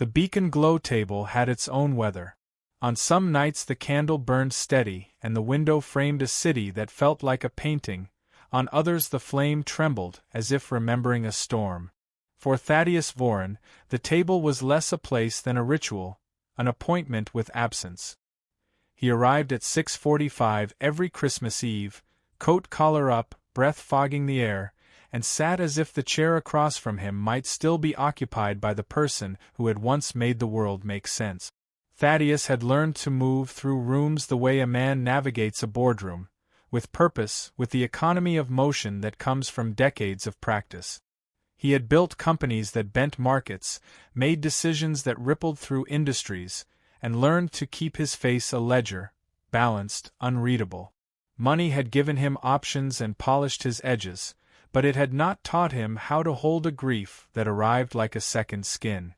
The beacon glow table had its own weather. On some nights the candle burned steady and the window framed a city that felt like a painting, on others the flame trembled as if remembering a storm. For Thaddeus Voren, the table was less a place than a ritual, an appointment with absence. He arrived at 6:45 every Christmas Eve, coat collar up, breath fogging the air, and sat as if the chair across from him might still be occupied by the person who had once made the world make sense. Thaddeus had learned to move through rooms the way a man navigates a boardroom, with purpose, with the economy of motion that comes from decades of practice. He had built companies that bent markets, made decisions that rippled through industries, and learned to keep his face a ledger, balanced, unreadable. Money had given him options and polished his edges, but it had not taught him how to hold a grief that arrived like a second skin.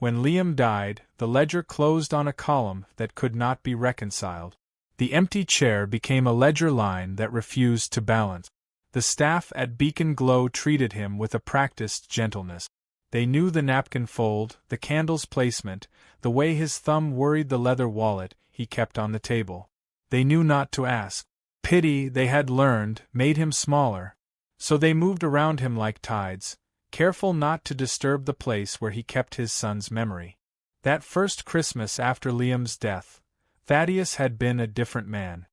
When Liam died, the ledger closed on a column that could not be reconciled. The empty chair became a ledger line that refused to balance. The staff at Beacon Glow treated him with a practiced gentleness. They knew the napkin fold, the candle's placement, the way his thumb worried the leather wallet he kept on the table. They knew not to ask. Pity, they had learned, made him smaller. So they moved around him like tides, careful not to disturb the place where he kept his son's memory. That first Christmas after Liam's death, Thaddeus had been a different man.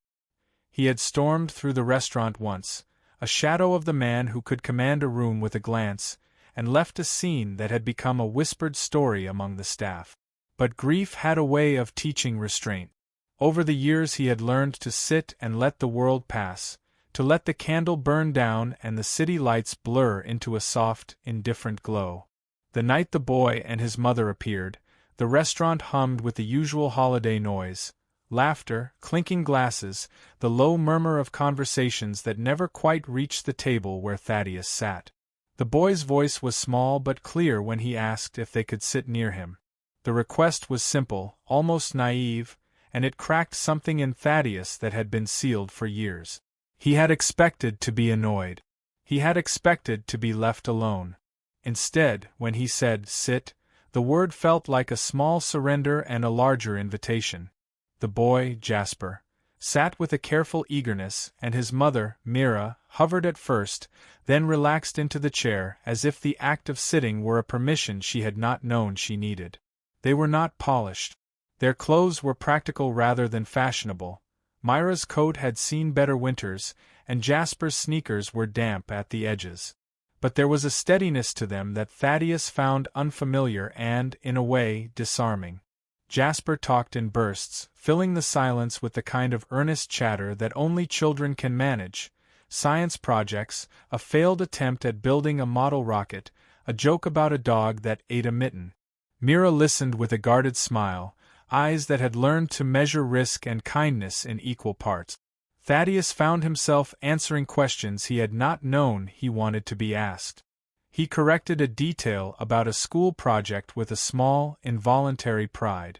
He had stormed through the restaurant once, a shadow of the man who could command a room with a glance, and left a scene that had become a whispered story among the staff. But grief had a way of teaching restraint. Over the years he had learned to sit and let the world pass, to let the candle burn down and the city lights blur into a soft, indifferent glow. The night the boy and his mother appeared, the restaurant hummed with the usual holiday noise, laughter, clinking glasses, the low murmur of conversations that never quite reached the table where Thaddeus sat. The boy's voice was small but clear when he asked if they could sit near him. The request was simple, almost naive, and it cracked something in Thaddeus that had been sealed for years. He had expected to be annoyed. He had expected to be left alone. Instead, when he said, "Sit," the word felt like a small surrender and a larger invitation. The boy, Jasper, sat with a careful eagerness, and his mother, Mira, hovered at first, then relaxed into the chair as if the act of sitting were a permission she had not known she needed. They were not polished. Their clothes were practical rather than fashionable. Myra's coat had seen better winters, and Jasper's sneakers were damp at the edges. But there was a steadiness to them that Thaddeus found unfamiliar and, in a way, disarming. Jasper talked in bursts, filling the silence with the kind of earnest chatter that only children can manage: science projects, a failed attempt at building a model rocket, a joke about a dog that ate a mitten. Mira listened with a guarded smile, eyes that had learned to measure risk and kindness in equal parts. Thaddeus found himself answering questions he had not known he wanted to be asked. He corrected a detail about a school project with a small, involuntary pride.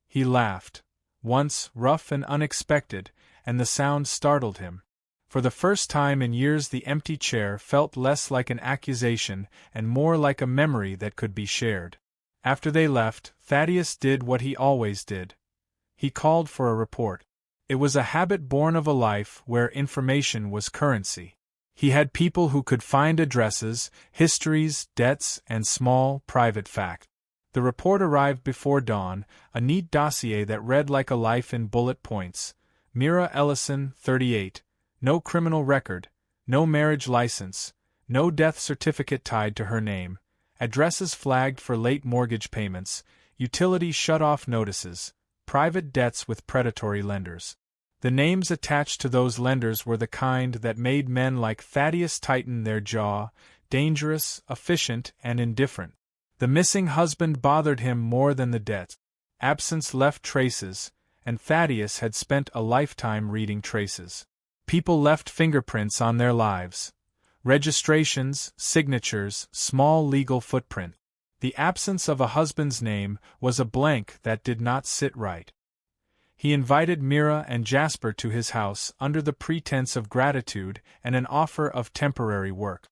He laughed, once rough and unexpected, and the sound startled him. For the first time in years the empty chair felt less like an accusation and more like a memory that could be shared. After they left, Thaddeus did what he always did. He called for a report. It was a habit born of a life where information was currency. He had people who could find addresses, histories, debts, and small, private facts. The report arrived before dawn, a neat dossier that read like a life in bullet points. Mira Ellison, 38. No criminal record, no marriage license, no death certificate tied to her name. Addresses flagged for late mortgage payments, utility shut-off notices, private debts with predatory lenders. The names attached to those lenders were the kind that made men like Thaddeus tighten their jaw: dangerous, efficient, and indifferent. The missing husband bothered him more than the debt. Absence left traces, and Thaddeus had spent a lifetime reading traces. People left fingerprints on their lives. Registrations, signatures, small legal footprint. The absence of a husband's name was a blank that did not sit right. He invited Mira and Jasper to his house under the pretense of gratitude and an offer of temporary work.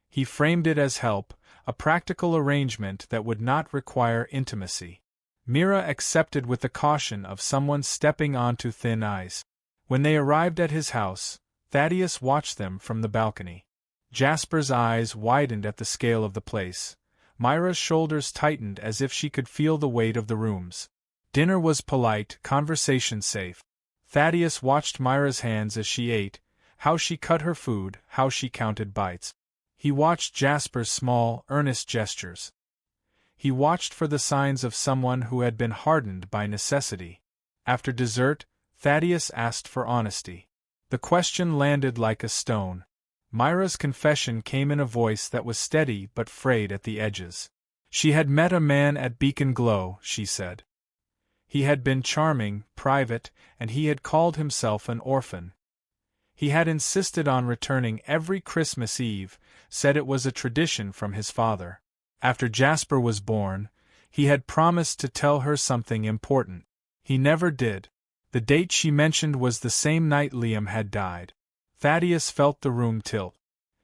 He framed it as help, a practical arrangement that would not require intimacy. Mira accepted with the caution of someone stepping onto thin ice. When they arrived at his house, Thaddeus watched them from the balcony. Jasper's eyes widened at the scale of the place. Myra's shoulders tightened as if she could feel the weight of the rooms. Dinner was polite, conversation safe. Thaddeus watched Myra's hands as she ate, how she cut her food, how she counted bites. He watched Jasper's small, earnest gestures. He watched for the signs of someone who had been hardened by necessity. After dessert, Thaddeus asked for honesty. The question landed like a stone. Myra's confession came in a voice that was steady but frayed at the edges. She had met a man at Beacon Glow, she said. He had been charming, private, and he had called himself an orphan. He had insisted on returning every Christmas Eve, said it was a tradition from his father. After Jasper was born, he had promised to tell her something important. He never did. The date she mentioned was the same night Liam had died. Thaddeus felt the room tilt.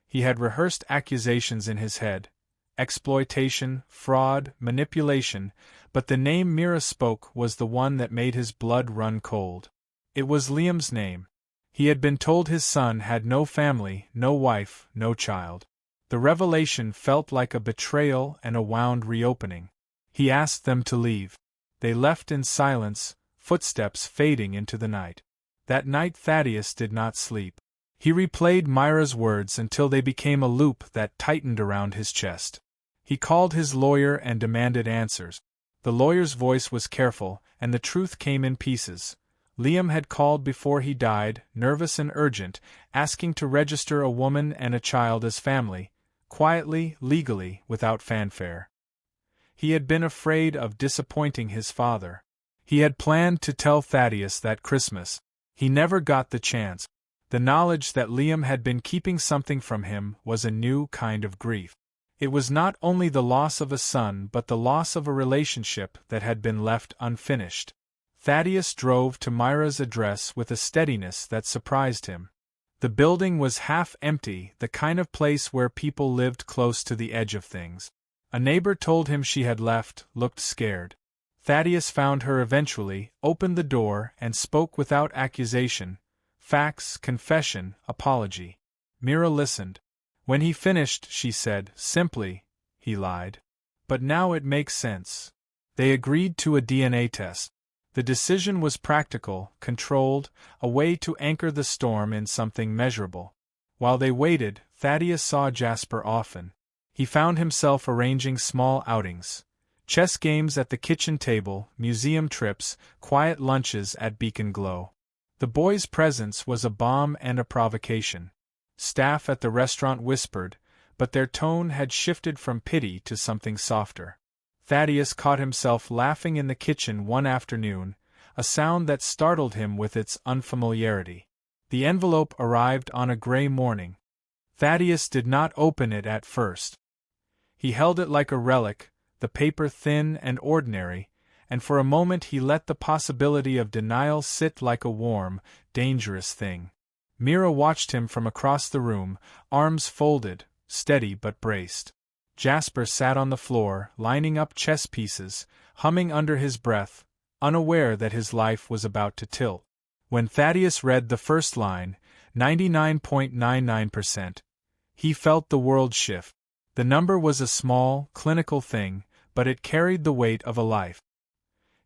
He had rehearsed accusations in his head: exploitation, fraud, manipulation, but the name Mira spoke was the one that made his blood run cold. It was Liam's name. He had been told his son had no family, no wife, no child. The revelation felt like a betrayal and a wound reopening. He asked them to leave. They left in silence, footsteps fading into the night. That night Thaddeus did not sleep. He replayed Myra's words until they became a loop that tightened around his chest. He called his lawyer and demanded answers. The lawyer's voice was careful, and the truth came in pieces. Liam had called before he died, nervous and urgent, asking to register a woman and a child as family, quietly, legally, without fanfare. He had been afraid of disappointing his father. He had planned to tell Thaddeus that Christmas. He never got the chance. The knowledge that Liam had been keeping something from him was a new kind of grief. It was not only the loss of a son but the loss of a relationship that had been left unfinished. Thaddeus drove to Myra's address with a steadiness that surprised him. The building was half empty, the kind of place where people lived close to the edge of things. A neighbor told him she had left, looked scared. Thaddeus found her eventually, opened the door, and spoke without accusation. Facts, confession, apology. Mira listened. When he finished, she said, simply, "He lied. But now it makes sense." They agreed to a DNA test. The decision was practical, controlled, a way to anchor the storm in something measurable. While they waited, Thaddeus saw Jasper often. He found himself arranging small outings. Chess games at the kitchen table, museum trips, quiet lunches at Beacon Glow. The boy's presence was a balm and a provocation. Staff at the restaurant whispered, but their tone had shifted from pity to something softer. Thaddeus caught himself laughing in the kitchen one afternoon, a sound that startled him with its unfamiliarity. The envelope arrived on a gray morning. Thaddeus did not open it at first. He held it like a relic, the paper thin and ordinary, and for a moment he let the possibility of denial sit like a warm, dangerous thing. Mira watched him from across the room, arms folded, steady but braced. Jasper sat on the floor, lining up chess pieces, humming under his breath, unaware that his life was about to tilt. When Thaddeus read the first line, 99.99%, he felt the world shift. The number was a small, clinical thing, but it carried the weight of a life.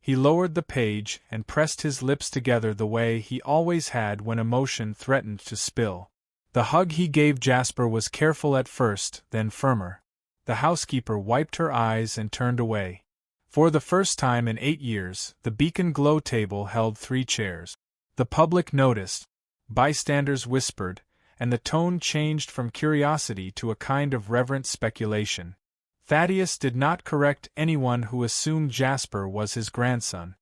He lowered the page and pressed his lips together the way he always had when emotion threatened to spill. The hug he gave Jasper was careful at first, then firmer. The housekeeper wiped her eyes and turned away. For the first time in 8 years, the Beacon Glow table held 3 chairs. The public noticed. Bystanders whispered, and the tone changed from curiosity to a kind of reverent speculation. Thaddeus did not correct anyone who assumed Jasper was his grandson.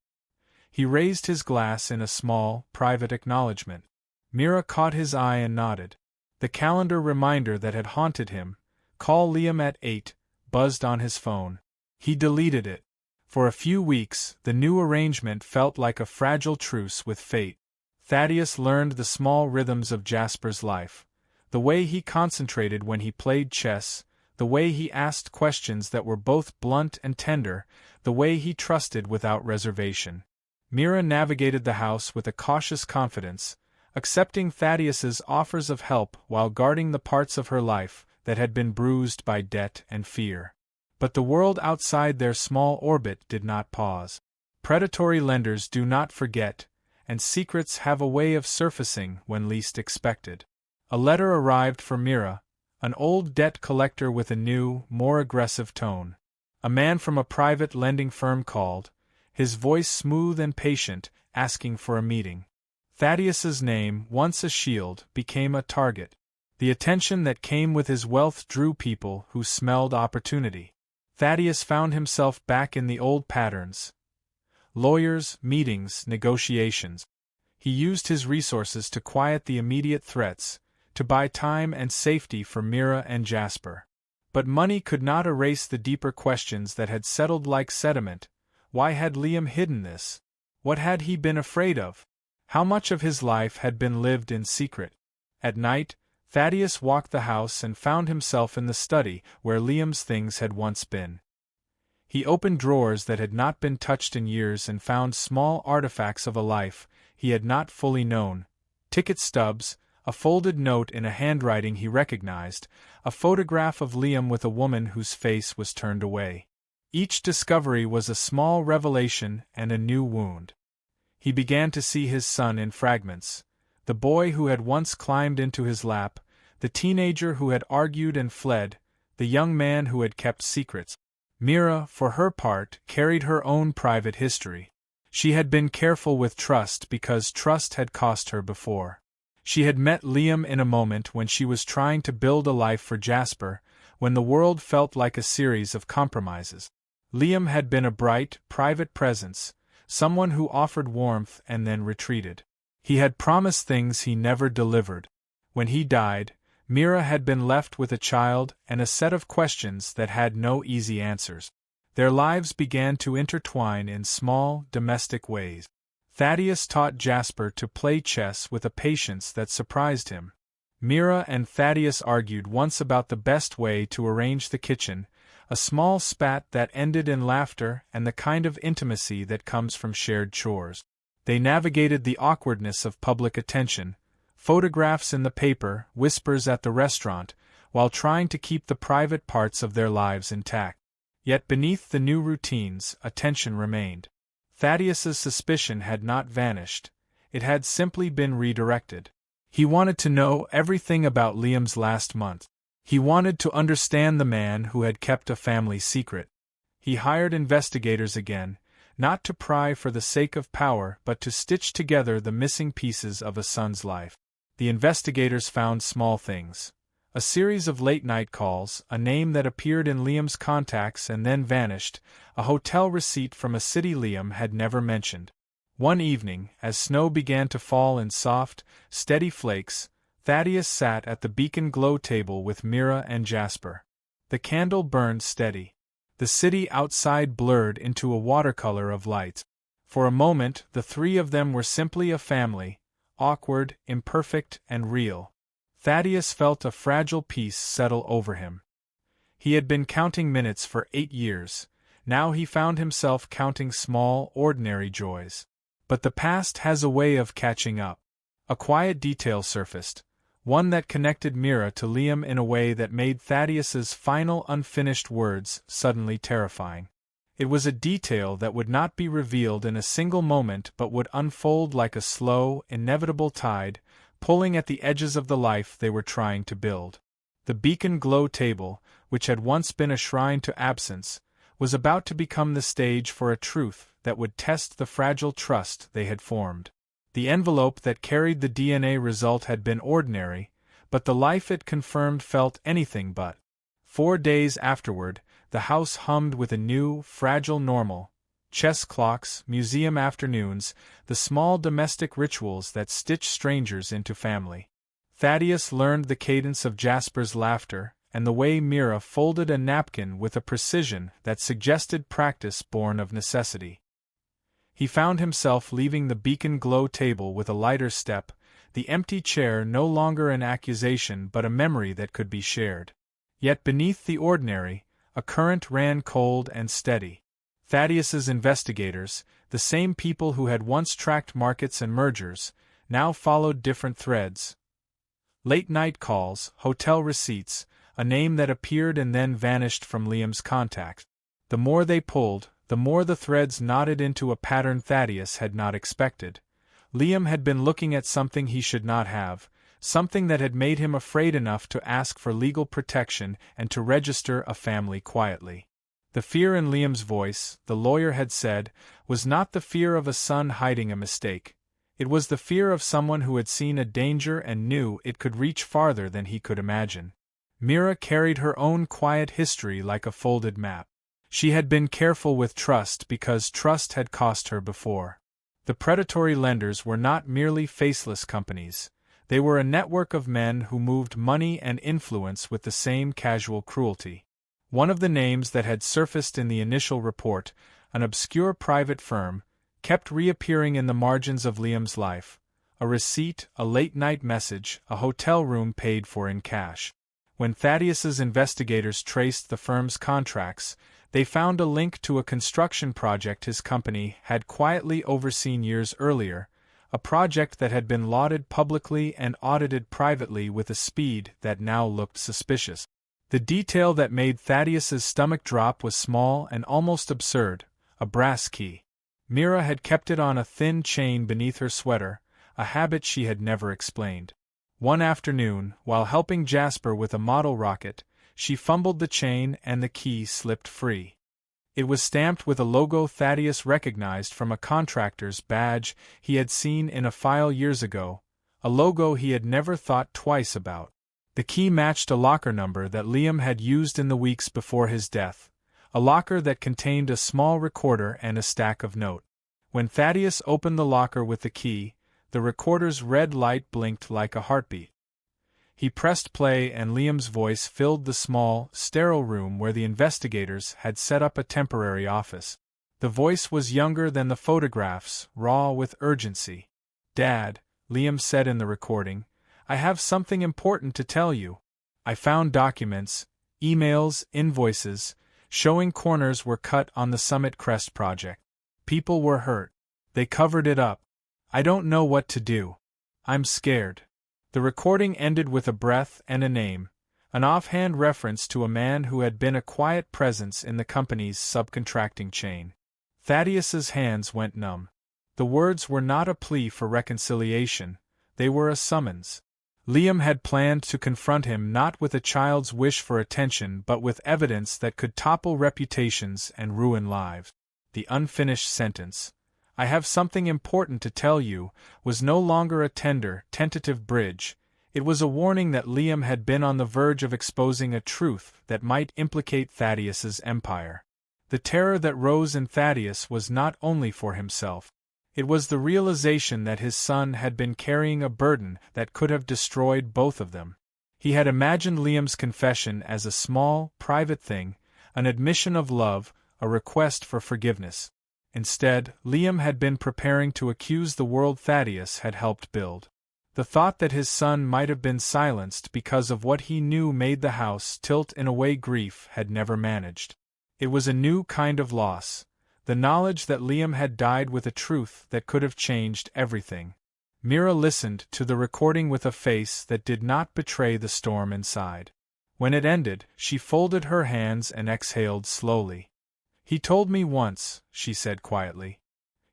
He raised his glass in a small, private acknowledgement. Mira caught his eye and nodded. The calendar reminder that had haunted him, "Call Liam at 8, buzzed on his phone. He deleted it. For a few weeks, the new arrangement felt like a fragile truce with fate. Thaddeus learned the small rhythms of Jasper's life, the way he concentrated when he played chess, the way he asked questions that were both blunt and tender, the way he trusted without reservation. Mira navigated the house with a cautious confidence, accepting Thaddeus's offers of help while guarding the parts of her life that had been bruised by debt and fear. But the world outside their small orbit did not pause. Predatory lenders do not forget, and secrets have a way of surfacing when least expected. A letter arrived for Mira, an old debt collector with a new, more aggressive tone. A man from a private lending firm called, his voice smooth and patient, asking for a meeting. Thaddeus's name, once a shield, became a target. The attention that came with his wealth drew people who smelled opportunity. Thaddeus found himself back in the old patterns. Lawyers, meetings, negotiations. He used his resources to quiet the immediate threats, to buy time and safety for Mira and Jasper. But money could not erase the deeper questions that had settled like sediment. Why had Liam hidden this? What had he been afraid of? How much of his life had been lived in secret? At night, Thaddeus walked the house and found himself in the study where Liam's things had once been. He opened drawers that had not been touched in years and found small artifacts of a life he had not fully known: ticket stubs, a folded note in a handwriting he recognized, a photograph of Liam with a woman whose face was turned away. Each discovery was a small revelation and a new wound. He began to see his son in fragments, the boy who had once climbed into his lap, the teenager who had argued and fled, the young man who had kept secrets. Mira, for her part, carried her own private history. She had been careful with trust because trust had cost her before. She had met Liam in a moment when she was trying to build a life for Jasper, when the world felt like a series of compromises. Liam had been a bright, private presence, someone who offered warmth and then retreated. He had promised things he never delivered. When he died, Mira had been left with a child and a set of questions that had no easy answers. Their lives began to intertwine in small, domestic ways. Thaddeus taught Jasper to play chess with a patience that surprised him. Mira and Thaddeus argued once about the best way to arrange the kitchen, a small spat that ended in laughter and the kind of intimacy that comes from shared chores. They navigated the awkwardness of public attention, photographs in the paper, whispers at the restaurant, while trying to keep the private parts of their lives intact. Yet beneath the new routines, a tension remained. Thaddeus's suspicion had not vanished, it had simply been redirected. He wanted to know everything about Liam's last month. He wanted to understand the man who had kept a family secret. He hired investigators again, not to pry for the sake of power but to stitch together the missing pieces of a son's life. The investigators found small things. A series of late-night calls, a name that appeared in Liam's contacts and then vanished, a hotel receipt from a city Liam had never mentioned. One evening, as snow began to fall in soft, steady flakes, Thaddeus sat at the beacon glow table with Mira and Jasper. The candle burned steady. The city outside blurred into a watercolor of lights. For a moment, the three of them were simply a family, awkward, imperfect, and real. Thaddeus felt a fragile peace settle over him. He had been counting minutes for 8 years, now he found himself counting small, ordinary joys. But the past has a way of catching up. A quiet detail surfaced, one that connected Mira to Liam in a way that made Thaddeus's final unfinished words suddenly terrifying. It was a detail that would not be revealed in a single moment but would unfold like a slow, inevitable tide, pulling at the edges of the life they were trying to build. The beacon glow table, which had once been a shrine to absence, was about to become the stage for a truth that would test the fragile trust they had formed. The envelope that carried the DNA result had been ordinary, but the life it confirmed felt anything but. 4 days afterward, the house hummed with a new, fragile normal. Chess clocks, museum afternoons, the small domestic rituals that stitch strangers into family. Thaddeus learned the cadence of Jasper's laughter, and the way Mira folded a napkin with a precision that suggested practice born of necessity. He found himself leaving the beacon glow table with a lighter step, the empty chair no longer an accusation but a memory that could be shared. Yet beneath the ordinary, a current ran cold and steady. Thaddeus's investigators, the same people who had once tracked markets and mergers, now followed different threads. Late-night calls, hotel receipts, a name that appeared and then vanished from Liam's contact. The more they pulled, the more the threads knotted into a pattern Thaddeus had not expected. Liam had been looking at something he should not have, something that had made him afraid enough to ask for legal protection and to register a family quietly. The fear in Liam's voice, the lawyer had said, was not the fear of a son hiding a mistake. It was the fear of someone who had seen a danger and knew it could reach farther than he could imagine. Mira carried her own quiet history like a folded map. She had been careful with trust because trust had cost her before. The predatory lenders were not merely faceless companies. They were a network of men who moved money and influence with the same casual cruelty. One of the names that had surfaced in the initial report, an obscure private firm, kept reappearing in the margins of Liam's life. A receipt, a late-night message, a hotel room paid for in cash. When Thaddeus's investigators traced the firm's contracts, they found a link to a construction project his company had quietly overseen years earlier, a project that had been lauded publicly and audited privately with a speed that now looked suspicious. The detail that made Thaddeus's stomach drop was small and almost absurd, a brass key. Mira had kept it on a thin chain beneath her sweater, a habit she had never explained. One afternoon, while helping Jasper with a model rocket, she fumbled the chain and the key slipped free. It was stamped with a logo Thaddeus recognized from a contractor's badge he had seen in a file years ago, a logo he had never thought twice about. The key matched a locker number that Liam had used in the weeks before his death, a locker that contained a small recorder and a stack of notes. When Thaddeus opened the locker with the key, the recorder's red light blinked like a heartbeat. He pressed play and Liam's voice filled the small, sterile room where the investigators had set up a temporary office. The voice was younger than the photographs, raw with urgency. "Dad," Liam said in the recording, "I have something important to tell you. I found documents, emails, invoices, showing corners were cut on the Summit Crest project. People were hurt. They covered it up. I don't know what to do. I'm scared." The recording ended with a breath and a name, an offhand reference to a man who had been a quiet presence in the company's subcontracting chain. Thaddeus's hands went numb. The words were not a plea for reconciliation, they were a summons. Liam had planned to confront him not with a child's wish for attention but with evidence that could topple reputations and ruin lives. The unfinished sentence, "I have something important to tell you," was no longer a tender, tentative bridge. It was a warning that Liam had been on the verge of exposing a truth that might implicate Thaddeus's empire. The terror that rose in Thaddeus was not only for himself. It was the realization that his son had been carrying a burden that could have destroyed both of them. He had imagined Liam's confession as a small, private thing, an admission of love, a request for forgiveness. Instead, Liam had been preparing to accuse the world Thaddeus had helped build. The thought that his son might have been silenced because of what he knew made the house tilt in a way grief had never managed. It was a new kind of loss, the knowledge that Liam had died with a truth that could have changed everything. Mira listened to the recording with a face that did not betray the storm inside. When it ended, she folded her hands and exhaled slowly. "He told me once," she said quietly.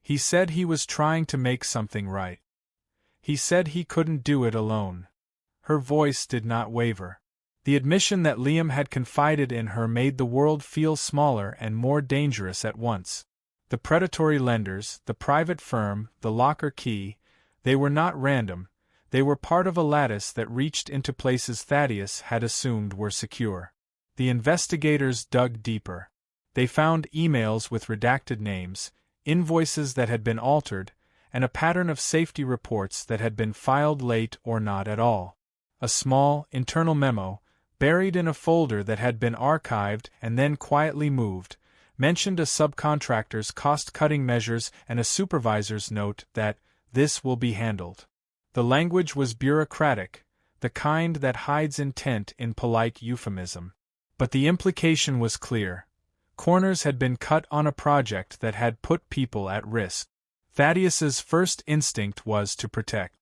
"He said he was trying to make something right. He said he couldn't do it alone." Her voice did not waver. The admission that Liam had confided in her made the world feel smaller and more dangerous at once. The predatory lenders, the private firm, the locker key, they were not random, they were part of a lattice that reached into places Thaddeus had assumed were secure. The investigators dug deeper. They found emails with redacted names, invoices that had been altered, and a pattern of safety reports that had been filed late or not at all. A small, internal memo, buried in a folder that had been archived and then quietly moved, mentioned a subcontractor's cost-cutting measures and a supervisor's note that, "This will be handled." The language was bureaucratic, the kind that hides intent in polite euphemism. But the implication was clear. Corners had been cut on a project that had put people at risk. Thaddeus's first instinct was to protect.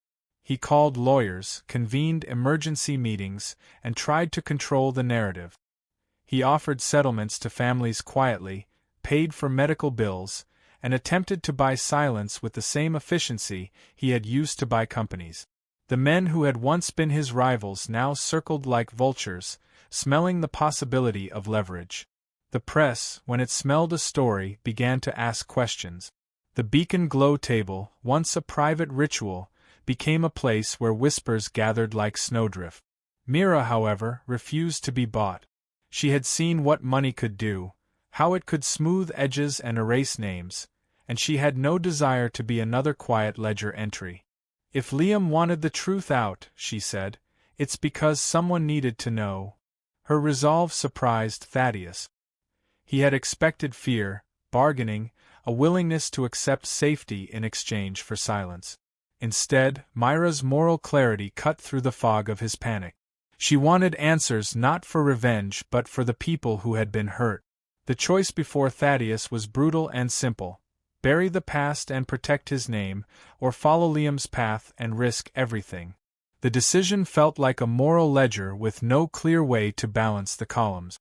He called lawyers, convened emergency meetings, and tried to control the narrative. He offered settlements to families quietly, paid for medical bills, and attempted to buy silence with the same efficiency he had used to buy companies. The men who had once been his rivals now circled like vultures, smelling the possibility of leverage. The press, when it smelled a story, began to ask questions. The Beacon Glow table, once a private ritual, became a place where whispers gathered like snowdrift. Mira, however, refused to be bought. She had seen what money could do, how it could smooth edges and erase names, and she had no desire to be another quiet ledger entry. If Liam wanted the truth out, she said, it's because someone needed to know. Her resolve surprised Thaddeus. He had expected fear, bargaining, a willingness to accept safety in exchange for silence. Instead, Myra's moral clarity cut through the fog of his panic. She wanted answers not for revenge but for the people who had been hurt. The choice before Thaddeus was brutal and simple: bury the past and protect his name, or follow Liam's path and risk everything. The decision felt like a moral ledger with no clear way to balance the columns.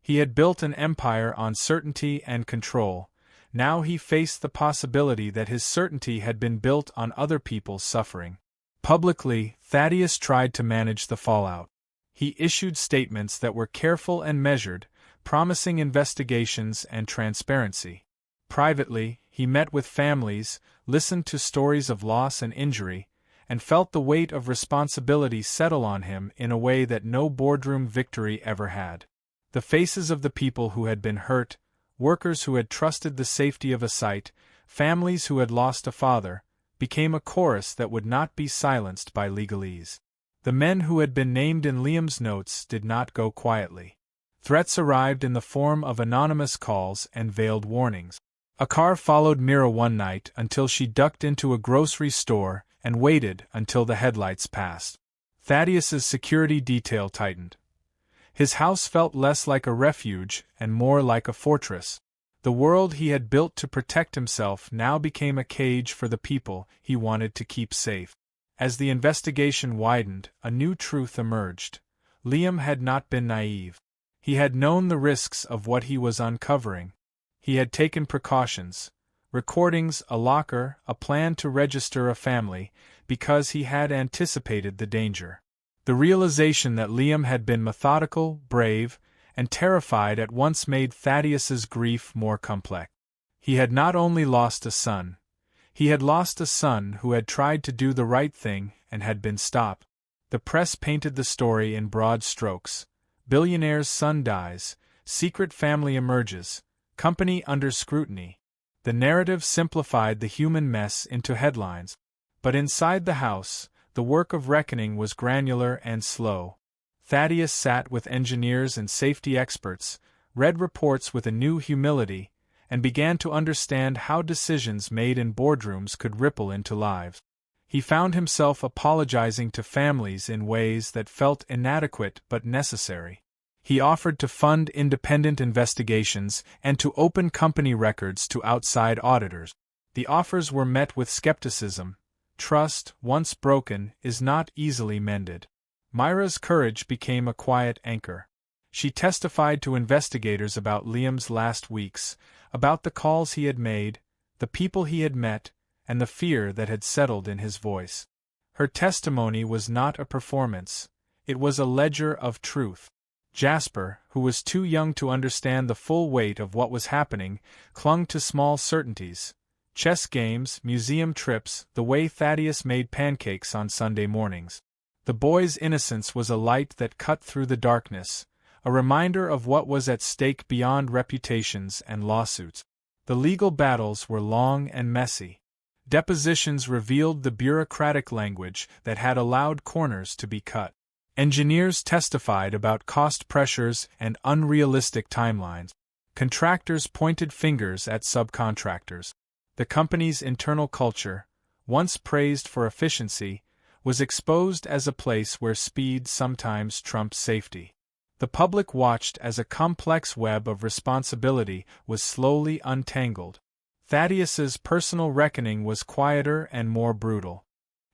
He had built an empire on certainty and control. Now he faced the possibility that his certainty had been built on other people's suffering. Publicly, Thaddeus tried to manage the fallout. He issued statements that were careful and measured, promising investigations and transparency. Privately, he met with families, listened to stories of loss and injury, and felt the weight of responsibility settle on him in a way that no boardroom victory ever had. The faces of the people who had been hurt, workers who had trusted the safety of a site, families who had lost a father, became a chorus that would not be silenced by legalese. The men who had been named in Liam's notes did not go quietly. Threats arrived in the form of anonymous calls and veiled warnings. A car followed Mira one night until she ducked into a grocery store and waited until the headlights passed. Thaddeus's security detail tightened. His house felt less like a refuge and more like a fortress. The world he had built to protect himself now became a cage for the people he wanted to keep safe. As the investigation widened, a new truth emerged. Liam had not been naive. He had known the risks of what he was uncovering. He had taken precautions: recordings, a locker, a plan to register a family, because he had anticipated the danger. The realization that Liam had been methodical, brave, and terrified at once made Thaddeus's grief more complex. He had not only lost a son. He had lost a son who had tried to do the right thing and had been stopped. The press painted the story in broad strokes. Billionaire's son dies, secret family emerges, company under scrutiny. The narrative simplified the human mess into headlines. But inside the house, the work of reckoning was granular and slow. Thaddeus sat with engineers and safety experts, read reports with a new humility, and began to understand how decisions made in boardrooms could ripple into lives. He found himself apologizing to families in ways that felt inadequate but necessary. He offered to fund independent investigations and to open company records to outside auditors. The offers were met with skepticism. Trust, once broken, is not easily mended. Myra's courage became a quiet anchor. She testified to investigators about Liam's last weeks, about the calls he had made, the people he had met, and the fear that had settled in his voice. Her testimony was not a performance. It was a ledger of truth. Jasper, who was too young to understand the full weight of what was happening, clung to small certainties: chess games, museum trips, the way Thaddeus made pancakes on Sunday mornings. The boy's innocence was a light that cut through the darkness, a reminder of what was at stake beyond reputations and lawsuits. The legal battles were long and messy. Depositions revealed the bureaucratic language that had allowed corners to be cut. Engineers testified about cost pressures and unrealistic timelines. Contractors pointed fingers at subcontractors. The company's internal culture, once praised for efficiency, was exposed as a place where speed sometimes trumped safety. The public watched as a complex web of responsibility was slowly untangled. Thaddeus's personal reckoning was quieter and more brutal.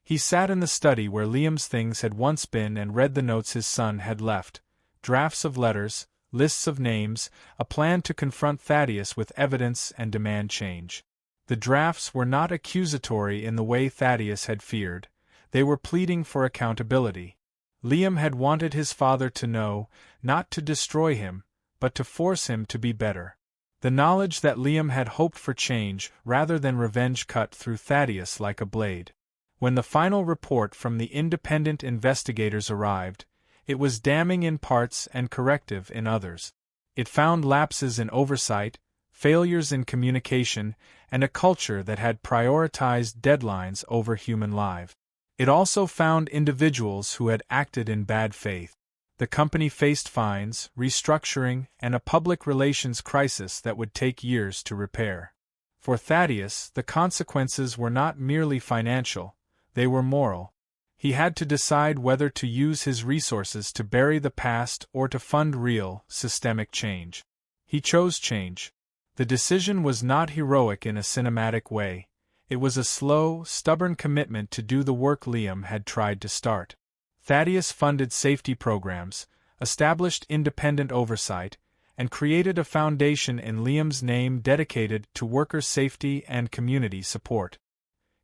He sat in the study where Liam's things had once been and read the notes his son had left, drafts of letters, lists of names, a plan to confront Thaddeus with evidence and demand change. The drafts were not accusatory in the way Thaddeus had feared, they were pleading for accountability. Liam had wanted his father to know, not to destroy him, but to force him to be better. The knowledge that Liam had hoped for change rather than revenge cut through Thaddeus like a blade. When the final report from the independent investigators arrived, it was damning in parts and corrective in others. It found lapses in oversight, failures in communication, and a culture that had prioritized deadlines over human lives. It also found individuals who had acted in bad faith. The company faced fines, restructuring, and a public relations crisis that would take years to repair. For Thaddeus, the consequences were not merely financial, they were moral. He had to decide whether to use his resources to bury the past or to fund real, systemic change. He chose change. The decision was not heroic in a cinematic way. It was a slow, stubborn commitment to do the work Liam had tried to start. Thaddeus funded safety programs, established independent oversight, and created a foundation in Liam's name dedicated to worker safety and community support.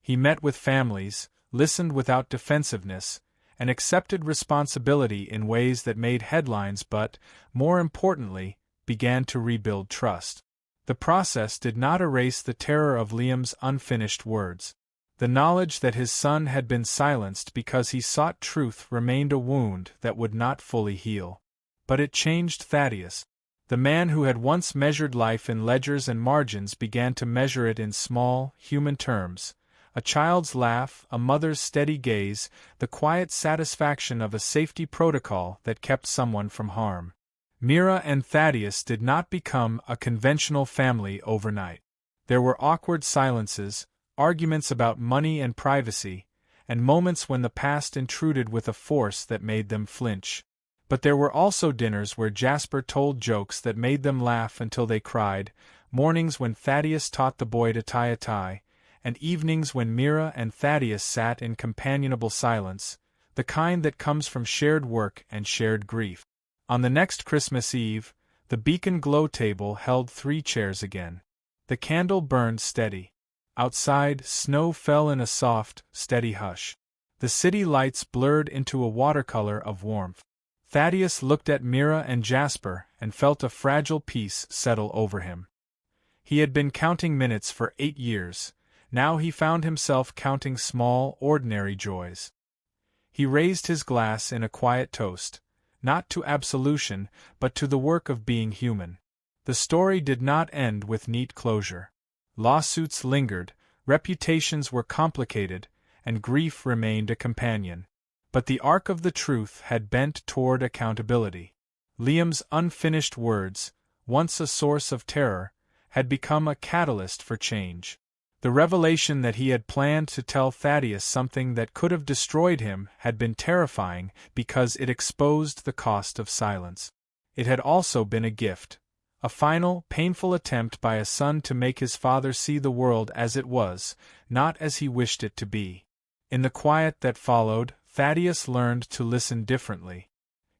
He met with families, listened without defensiveness, and accepted responsibility in ways that made headlines but, more importantly, began to rebuild trust. The process did not erase the terror of Liam's unfinished words. The knowledge that his son had been silenced because he sought truth remained a wound that would not fully heal. But it changed Thaddeus. The man who had once measured life in ledgers and margins began to measure it in small, human terms. A child's laugh, a mother's steady gaze, the quiet satisfaction of a safety protocol that kept someone from harm. Mira and Thaddeus did not become a conventional family overnight. There were awkward silences, arguments about money and privacy, and moments when the past intruded with a force that made them flinch. But there were also dinners where Jasper told jokes that made them laugh until they cried, mornings when Thaddeus taught the boy to tie a tie, and evenings when Mira and Thaddeus sat in companionable silence, the kind that comes from shared work and shared grief. On the next Christmas Eve, the beacon glow table held 3 chairs again. The candle burned steady. Outside, snow fell in a soft, steady hush. The city lights blurred into a watercolor of warmth. Thaddeus looked at Mira and Jasper and felt a fragile peace settle over him. He had been counting minutes for 8 years. Now he found himself counting small, ordinary joys. He raised his glass in a quiet toast, not to absolution, but to the work of being human. The story did not end with neat closure. Lawsuits lingered, reputations were complicated, and grief remained a companion. But the arc of the truth had bent toward accountability. Liam's unfinished words, once a source of terror, had become a catalyst for change. The revelation that he had planned to tell Thaddeus something that could have destroyed him had been terrifying because it exposed the cost of silence. It had also been a gift, a final, painful attempt by a son to make his father see the world as it was, not as he wished it to be. In the quiet that followed, Thaddeus learned to listen differently.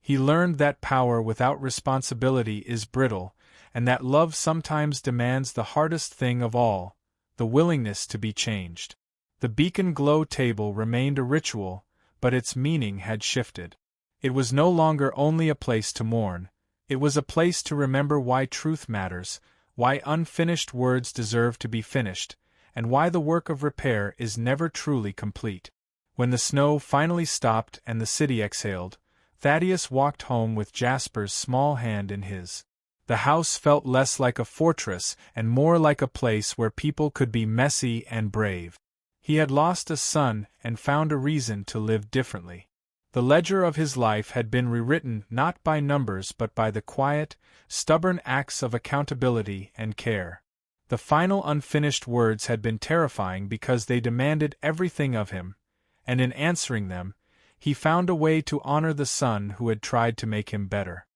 He learned that power without responsibility is brittle, and that love sometimes demands the hardest thing of all, the willingness to be changed. The beacon glow table remained a ritual, but its meaning had shifted. It was no longer only a place to mourn, it was a place to remember why truth matters, why unfinished words deserve to be finished, and why the work of repair is never truly complete. When the snow finally stopped and the city exhaled, Thaddeus walked home with Jasper's small hand in his. The house felt less like a fortress and more like a place where people could be messy and brave. He had lost a son and found a reason to live differently. The ledger of his life had been rewritten not by numbers but by the quiet, stubborn acts of accountability and care. The final unfinished words had been terrifying because they demanded everything of him, and in answering them, he found a way to honor the son who had tried to make him better.